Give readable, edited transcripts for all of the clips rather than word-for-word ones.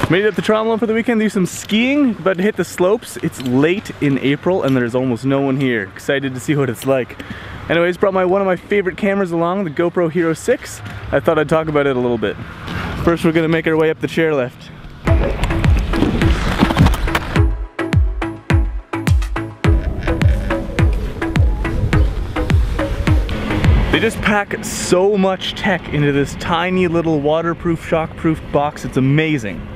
Made it up to Tromblon for the weekend to do some skiing, about to hit the slopes. It's late in April and there's almost no one here. Excited to see what it's like. Anyways, brought one of my favorite cameras along, the GoPro Hero 6. I thought I'd talk about it a little bit. First, we're gonna make our way up the chairlift. They just pack so much tech into this tiny little waterproof, shockproof box. It's amazing.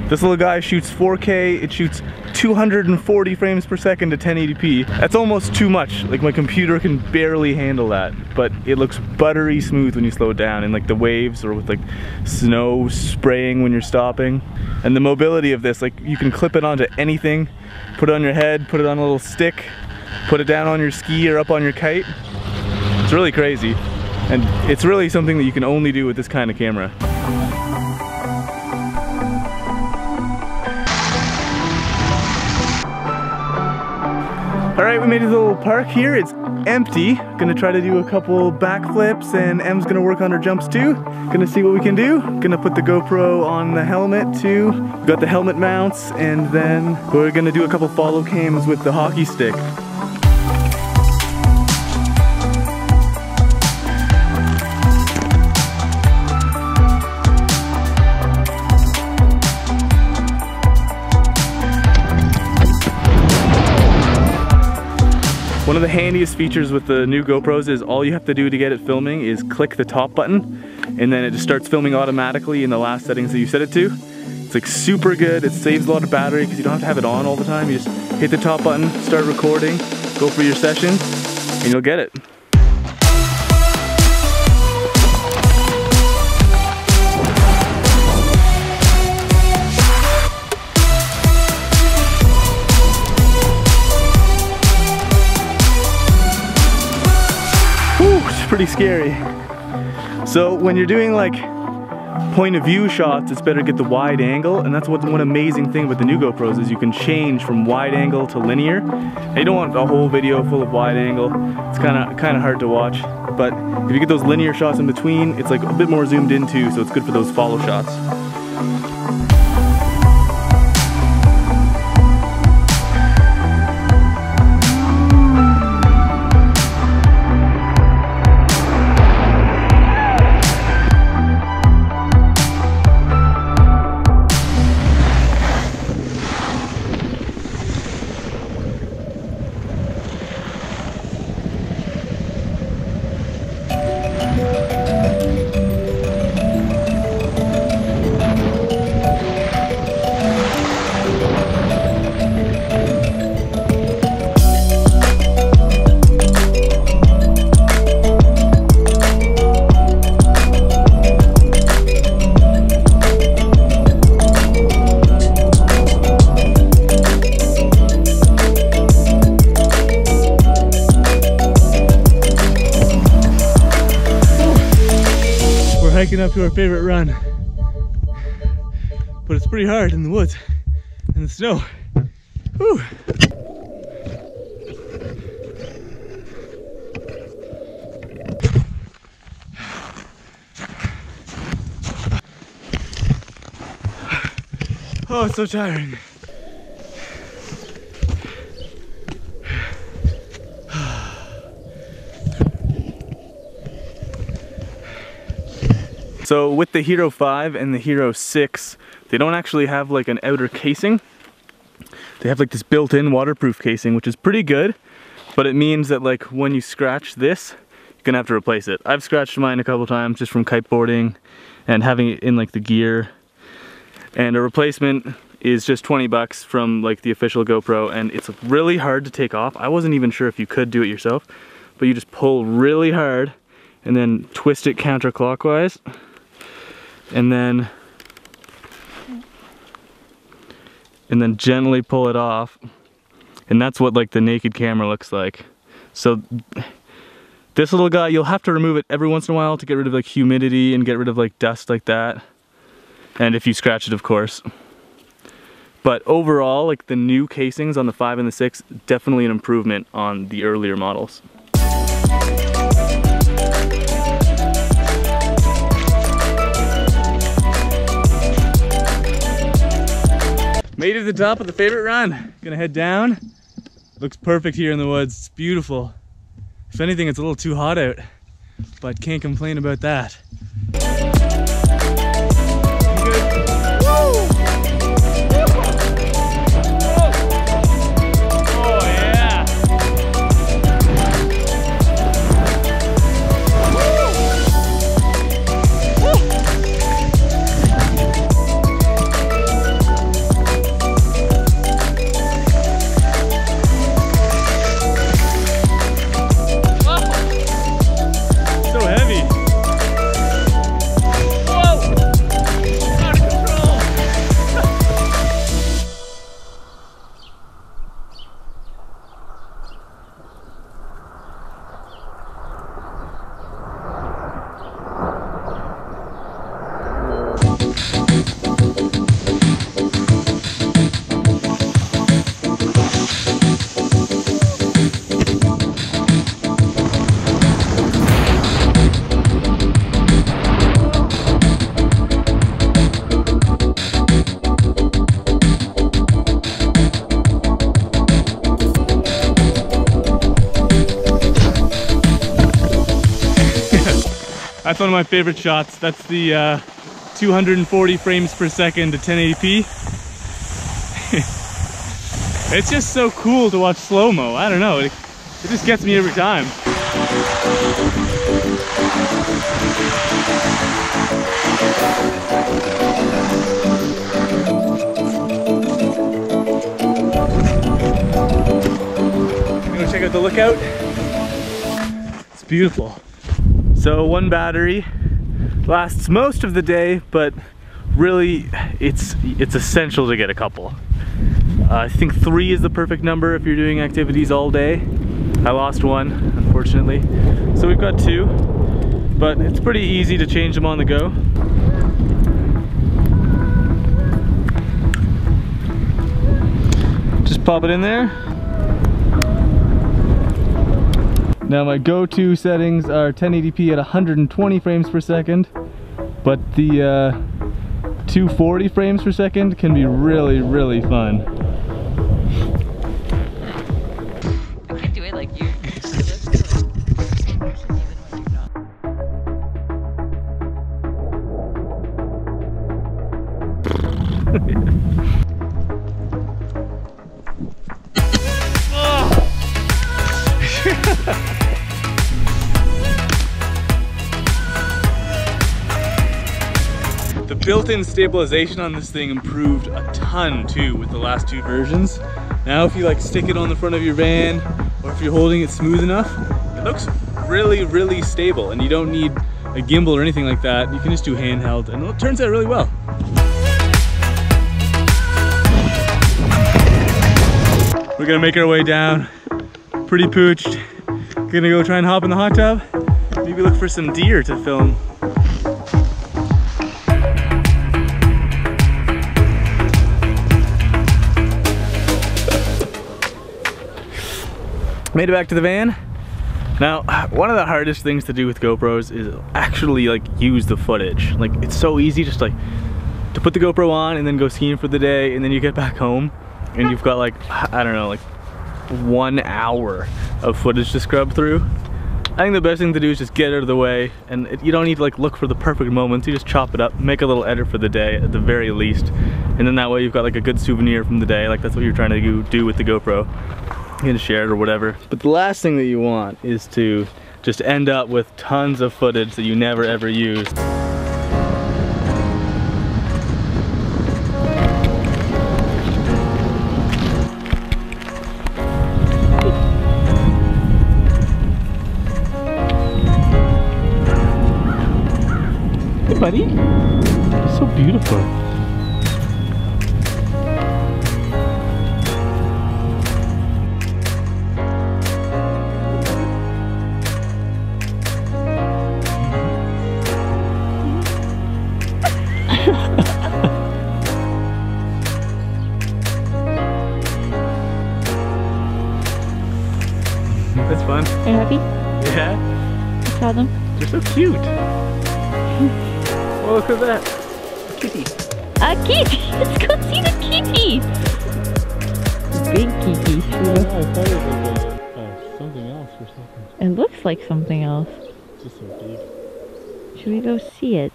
This little guy shoots 4K, it shoots 240 frames per second to 1080p. That's almost too much. Like, my computer can barely handle that, but it looks buttery smooth when you slow it down in like the waves or with like snow spraying when you're stopping. And the mobility of this, like, you can clip it onto anything, put it on your head, put it on a little stick, put it down on your ski or up on your kite. It's really crazy. And it's really something that you can only do with this kind of camera. Alright, we made it to the little park here. It's empty. Gonna try to do a couple backflips and Em's gonna work on her jumps too. Gonna see what we can do. Gonna put the GoPro on the helmet too. We've got the helmet mounts, and then we're gonna do a couple follow cams with the hockey stick. One of the handiest features with the new GoPros is all you have to do to get it filming is click the top button, and then it just starts filming automatically in the last settings that you set it to. It's like super good. It saves a lot of battery because you don't have to have it on all the time. You just hit the top button, start recording, go for your session, and you'll get it. Pretty scary. So when you're doing like point of view shots, it's better to get the wide angle, and that's one amazing thing with the new GoPros is you can change from wide angle to linear. And you don't want a whole video full of wide angle. It's kind of hard to watch, but if you get those linear shots in between, it's like a bit more zoomed in too, so it's good for those follow shots. Hiking up to our favorite run, but it's pretty hard in the woods and the snow. Whew. Oh, it's so tiring. So with the Hero 5 and the Hero 6, they don't actually have like an outer casing. They have like this built-in waterproof casing, which is pretty good, but it means that like when you scratch this, you're gonna have to replace it. I've scratched mine a couple times just from kiteboarding and having it in like the gear. And a replacement is just 20 bucks from like the official GoPro, and it's really hard to take off. I wasn't even sure if you could do it yourself, but you just pull really hard and then twist it counterclockwise. And then gently pull it off, and that's what like the naked camera looks like. So this little guy, you'll have to remove it every once in a while to get rid of like humidity and get rid of like dust like that, and if you scratch it, of course. But overall, like the new casings on the 5 and the 6, definitely an improvement on the earlier models. Made it to the top of the favorite run. Gonna head down. Looks perfect here in the woods. It's beautiful. If anything, it's a little too hot out, but can't complain about that. That's one of my favorite shots. That's the 240 frames per second to 1080p. It's just so cool to watch slow-mo. I don't know, it just gets me every time. I'm gonna check out the lookout. It's beautiful. So one battery lasts most of the day, but really it's essential to get a couple. I think 3 is the perfect number if you're doing activities all day. I lost one, unfortunately. So we've got 2, but it's pretty easy to change them on the go. Just pop it in there. Now my go-to settings are 1080p at 120 frames per second, but the 240 frames per second can be really, really fun. I can't do it like you. The built-in stabilization on this thing improved a ton too with the last 2 versions. Now if you like stick it on the front of your van, or if you're holding it smooth enough, it looks really, really stable, and you don't need a gimbal or anything like that. You can just do handheld, and it turns out really well. We're gonna make our way down, pretty pooched. Gonna go try and hop in the hot tub, maybe look for some deer to film. Made it back to the van. Now, one of the hardest things to do with GoPros is actually like use the footage. Like, it's so easy just like to put the GoPro on and then go skiing for the day, and then you get back home and you've got like, I don't know, like 1 hour of footage to scrub through. I think the best thing to do is just get out of the way, and you don't need to like look for the perfect moments. You just chop it up, make a little edit for the day at the very least, and then that way you've got like a good souvenir from the day. Like, that's what you're trying to do with the GoPro. You can share it or whatever. But the last thing that you want is to just end up with tons of footage that you never ever used. Hey buddy, it's so beautiful. That's fun. Are you happy? Yeah. I saw them. They're so cute. Well, look at that. Kitty. A kitty! Let's go see the kitty! Big kitty. I thought it was like something else or something. It looks like something else. It's just so big. Should we go see it?